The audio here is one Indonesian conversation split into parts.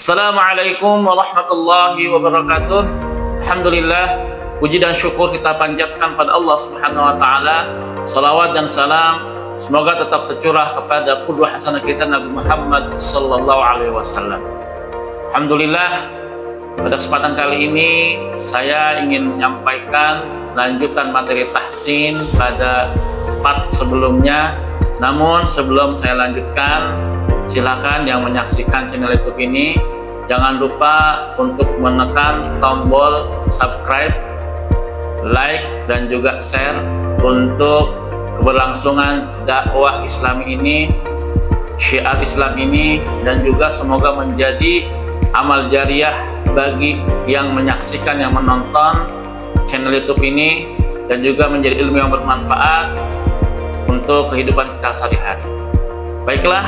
Assalamualaikum warahmatullahi wabarakatuh. Alhamdulillah, puji dan syukur kita panjatkan pada Allah Subhanahu wa taala. Salawat dan salam semoga tetap tercurah kepada qudwah hasanah kita Nabi Muhammad sallallahu alaihi wasallam. Alhamdulillah, pada kesempatan kali ini saya ingin menyampaikan lanjutan materi tahsin pada part sebelumnya. Namun sebelum saya lanjutkan, silakan yang menyaksikan channel YouTube ini jangan lupa untuk menekan tombol subscribe, like, dan juga share untuk keberlangsungan dakwah Islam ini, syiar Islam ini, dan juga semoga menjadi amal jariah bagi yang menyaksikan, yang menonton channel YouTube ini, dan juga menjadi ilmu yang bermanfaat untuk kehidupan kita sehari-hari. Baiklah,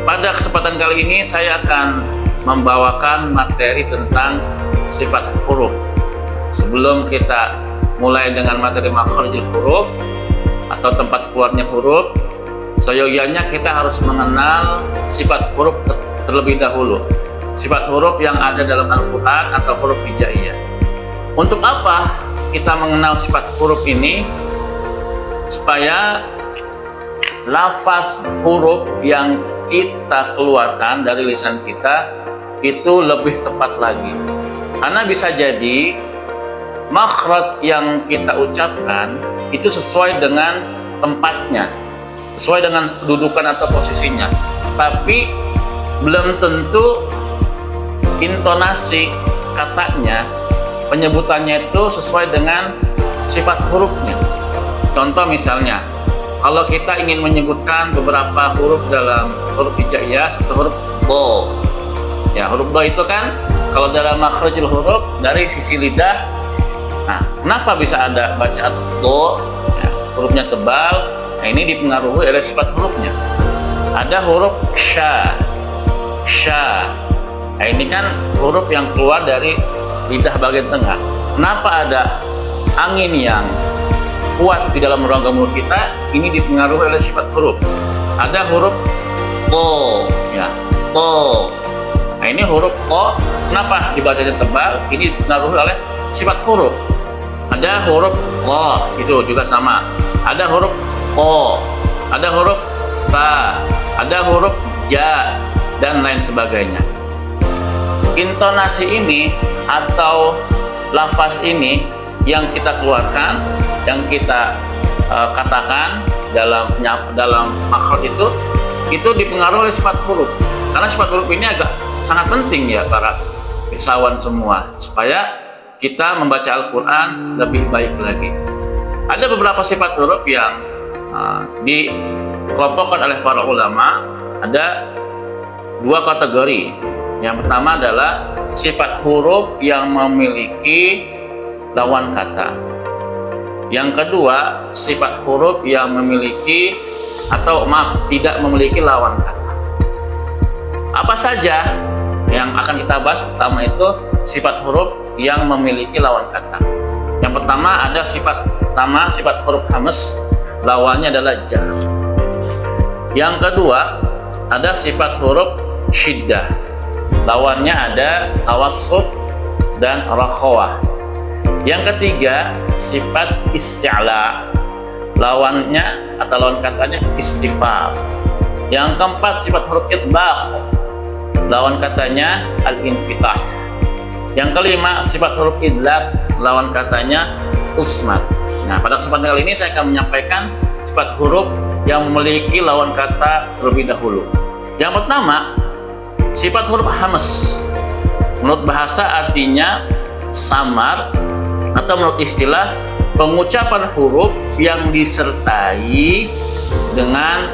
pada kesempatan kali ini saya akan membawakan materi tentang sifat huruf. Sebelum kita mulai dengan materi makharijul huruf atau tempat keluarnya huruf, seyogyanya kita harus mengenal sifat huruf terlebih dahulu. Sifat huruf yang ada dalam Al-Quran atau huruf hijaiyah. Untuk apa kita mengenal sifat huruf ini? Supaya lafaz huruf yang kita keluarkan dari lisan kita itu lebih tepat lagi. Karena bisa jadi makhraj yang kita ucapkan itu sesuai dengan tempatnya, sesuai dengan kedudukan atau posisinya, tapi belum tentu intonasi katanya, penyebutannya itu sesuai dengan sifat hurufnya. Contoh misalnya, kalau kita ingin menyebutkan beberapa huruf dalam huruf hijaiyah, satu huruf do. Ya, huruf do itu kan kalau dalam makharijul huruf dari sisi lidah. Nah, kenapa bisa ada bacaan do? Ya, hurufnya tebal. Nah, ini dipengaruhi oleh sifat hurufnya. Ada huruf sya. Sya. Nah, ini kan huruf yang keluar dari lidah bagian tengah. Kenapa ada angin yang kuat di dalam rongga mulut kita? Ini dipengaruhi oleh sifat huruf. Ada huruf to, ya, to. Nah, ini huruf to, kenapa dibacanya tebal? Ini dipengaruhi oleh sifat huruf. Ada huruf lo, itu juga sama. Ada huruf o, ada huruf fa, ada huruf ja, dan lain sebagainya. Intonasi ini atau lafaz ini yang kita keluarkan, yang kita katakan dalam makhraj itu dipengaruhi oleh sifat huruf. Karena sifat huruf ini agak sangat penting ya para filsawan semua, supaya kita membaca Al-Quran lebih baik lagi. Ada beberapa sifat huruf yang dikelompokkan oleh para ulama. Ada dua kategori. Yang pertama adalah sifat huruf yang memiliki lawan kata. Yang kedua, sifat huruf yang memiliki tidak memiliki lawan kata. Apa saja yang akan kita bahas? Pertama itu sifat huruf yang memiliki lawan kata. Yang pertama ada sifat huruf hamz, lawannya adalah jar. Yang kedua ada sifat huruf syiddah, lawannya ada tawassut dan rakhawah. Yang ketiga, sifat isti'la, lawannya atau lawan katanya istifal. Yang keempat, sifat huruf itbaq, lawan katanya al-infitah. Yang kelima, sifat huruf idlaq, lawan katanya usmat. Nah, pada kesempatan kali ini saya akan menyampaikan sifat huruf yang memiliki lawan kata terlebih dahulu. Yang pertama, sifat huruf hamz. Menurut bahasa artinya samar, atau menurut istilah pengucapan huruf yang disertai dengan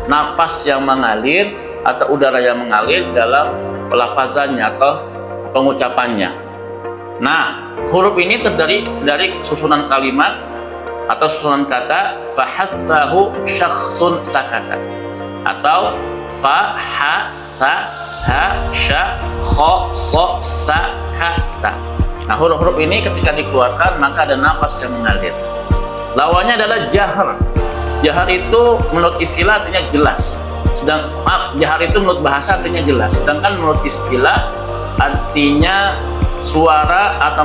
napas yang mengalir atau udara yang mengalir dalam pelafazannya atau pengucapannya. Nah, huruf ini terdiri dari susunan kalimat atau susunan kata fahatsahu syakhsun sakata, atau fa ha sa ha sya kha so sakata. Nah, huruf-huruf ini ketika dikeluarkan maka ada nafas yang mengalir. Lawannya adalah jahar. Jahar itu menurut istilah artinya jelas. Jahar itu menurut bahasa artinya jelas, sedangkan menurut istilah artinya suara atau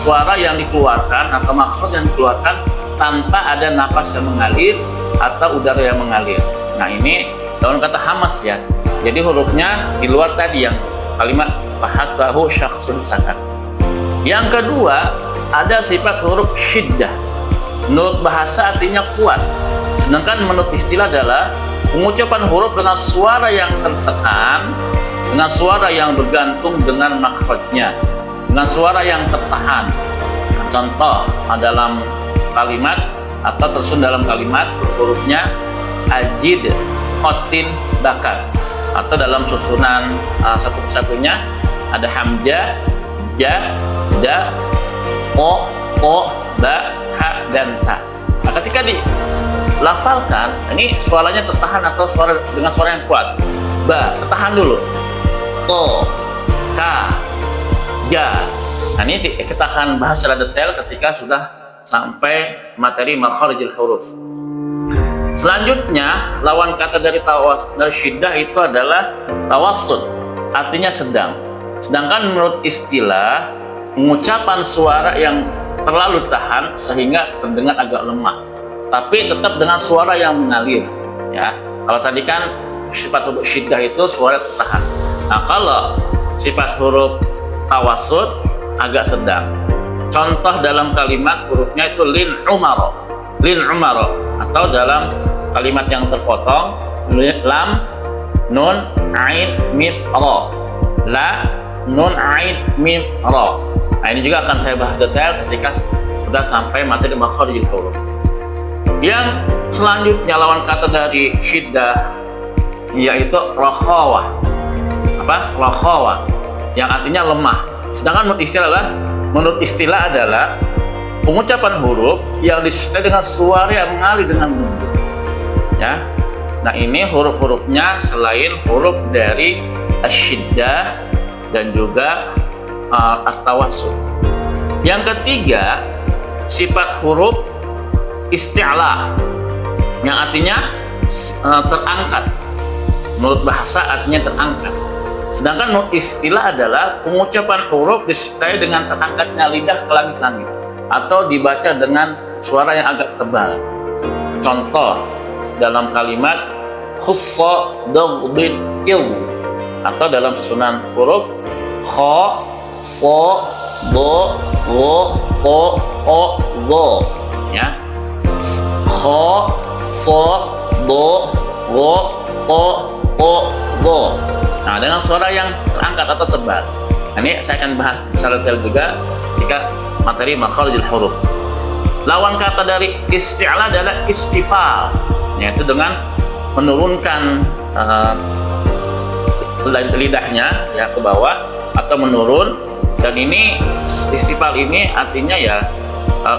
suara yang dikeluarkan atau maksud yang dikeluarkan tanpa ada napas yang mengalir atau udara yang mengalir. Nah, ini dalam kata hamas ya. Jadi hurufnya di luar tadi yang kalimat fahasahu syakhsun sakat. Yang kedua, ada sifat huruf syiddah. Menurut bahasa artinya kuat, sedangkan menurut istilah adalah pengucapan huruf dengan suara yang tertekan, dengan suara yang bergantung dengan makhrajnya, dengan suara yang tertahan. Contoh dalam kalimat atau tersusun dalam kalimat hurufnya ajid, otin, bakat, atau dalam susunan satu persatunya ada hamzah, ja, da, o, ba, ha, dan ta. Nah, ketika dilafalkan, ini suaranya tertahan atau dengan suara yang kuat. Ba, tertahan dulu. O, ka, ja. Nah, ini kita akan bahas secara detail ketika sudah sampai materi makharijul huruf. Selanjutnya, lawan kata dari syiddah itu adalah tawassut, artinya sedang. Sedangkan menurut istilah, pengucapan suara yang terlalu tahan sehingga terdengar agak lemah, tapi tetap dengan suara yang mengalir. Ya, kalau tadi kan sifat huruf syiddah itu suara tertahan. Nah, kalau sifat huruf tawassut agak sedang. Contoh dalam kalimat hurufnya itu lin umaro, atau dalam kalimat yang terpotong lam, nun, ain, mim, ro, la, nun, ain, mim, ro. Nah, ini juga akan saya bahas detail ketika sudah sampai materi makharijul huruf. Yang selanjutnya lawan kata dari syiddah yaitu rakhawah. Apa? Rakhawah, yang artinya lemah. Sedangkan menurut istilah adalah pengucapan huruf yang disertai dengan suara yang mengalir dengan lembut. Ya. Nah, ini huruf-hurufnya selain huruf dari asyiddah dan juga at-tawassut. Yang ketiga, sifat huruf isti'la, yang artinya terangkat. Menurut bahasa artinya terangkat. Sedangkan menurut istilah adalah pengucapan huruf disertai dengan terangkatnya lidah ke langit-langit atau dibaca dengan suara yang agak tebal. Contoh dalam kalimat khussa daghdil kil, atau dalam susunan huruf kha, so, do, wo, o, go. Ya, kha, so, do, wo, o, go. Nah, dengan suara yang terangkat atau tebal. Nah, ini saya akan bahas secara detail juga ketika materi makharijul huruf. Lawan kata dari isti'la adalah istifal, yaitu dengan menurunkan lidahnya ya ke bawah atau menurun. Dan ini istifal ini artinya ya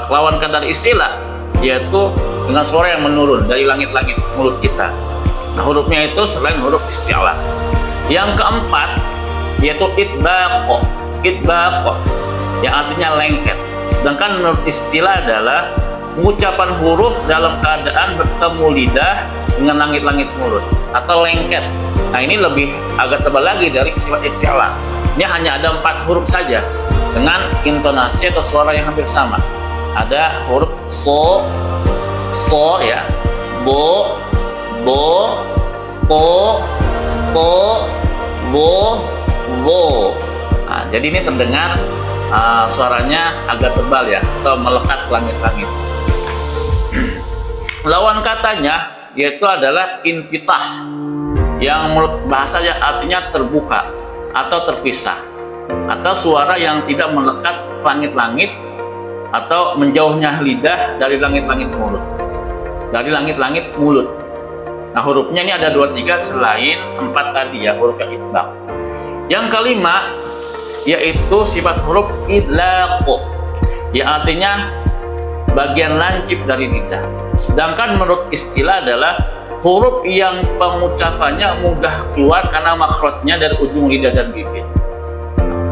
lawan kata dari istilah, yaitu dengan suara yang menurun dari langit-langit mulut kita. Nah, hurufnya itu selain huruf isti'la. Yang keempat yaitu itbaqo, yang artinya lengket. Sedangkan menurut istilah adalah pengucapan huruf dalam keadaan bertemu lidah dengan langit-langit mulut atau lengket. Nah, ini lebih agak tebal lagi dari sifat isti'la. Ini hanya ada 4 huruf saja dengan intonasi atau suara yang hampir sama. Ada huruf so ya, bo, po, wo. Nah, jadi ini terdengar suaranya agak tebal ya, atau melekat ke langit-langit. Lawan katanya yaitu adalah infitah, yang menurut bahasanya artinya terbuka atau terpisah, atau suara yang tidak melekat ke langit-langit atau menjauhnya lidah dari langit-langit mulut. Nah, hurufnya ini ada 23 selain 4 tadi ya, huruf yang itbaq. Yang kelima yaitu sifat huruf idlaqo, yang artinya bagian lancip dari lidah. Sedangkan menurut istilah adalah huruf yang pengucapannya mudah keluar karena makhrajnya dari ujung lidah dan bibir.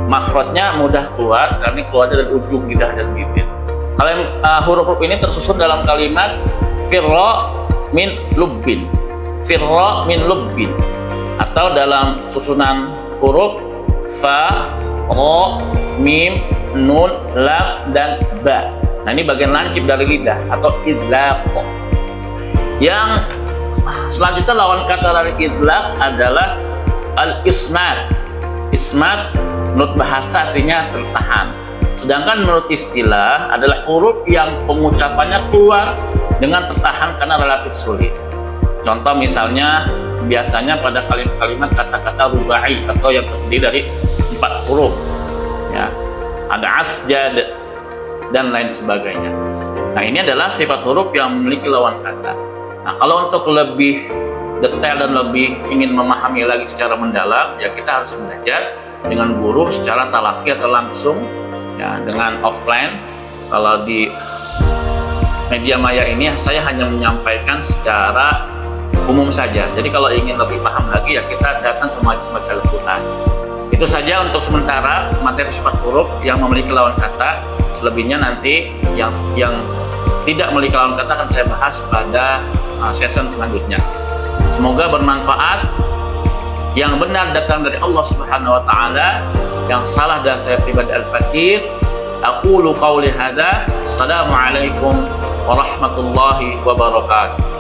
Makhrajnya mudah keluar karena keluar dari ujung lidah dan bibir. Huruf-huruf ini tersusun dalam kalimat firra min lubbin. firra min lubbin, atau dalam susunan huruf fa, ra, mim, nun, lam, dan ba. Nah, ini bagian lancip dari lidah atau idlaq. Yang selanjutnya lawan kata dari idlaq adalah al-ismat. Ismat menurut bahasa artinya tertahan. Sedangkan menurut istilah adalah huruf yang pengucapannya keluar dengan tertahan karena relatif sulit. Contoh misalnya biasanya pada kalimat-kalimat kata-kata rubai atau yang terdiri dari 4 huruf. Ya. Ada asjad dan lain sebagainya. Nah, ini adalah sifat huruf yang memiliki lawan kata. Nah, kalau untuk lebih detail dan lebih ingin memahami lagi secara mendalam, ya kita harus belajar dengan guru secara talaki atau langsung, ya, dengan offline. Kalau di media maya ini saya hanya menyampaikan secara umum saja. Jadi kalau ingin lebih paham lagi, ya kita datang ke majelis Al-Quran. Itu saja untuk sementara materi sifat huruf yang memiliki lawan kata. Selebihnya nanti yang tidak memiliki lawan kata akan saya bahas pada season selanjutnya. Semoga bermanfaat. Yang benar datang dari Allah Subhanahu wa taala, yang salah dari saya pribadi Al-Fakir. Aqulu qauli hadza. Assalamualaikum warahmatullahi wabarakatuh.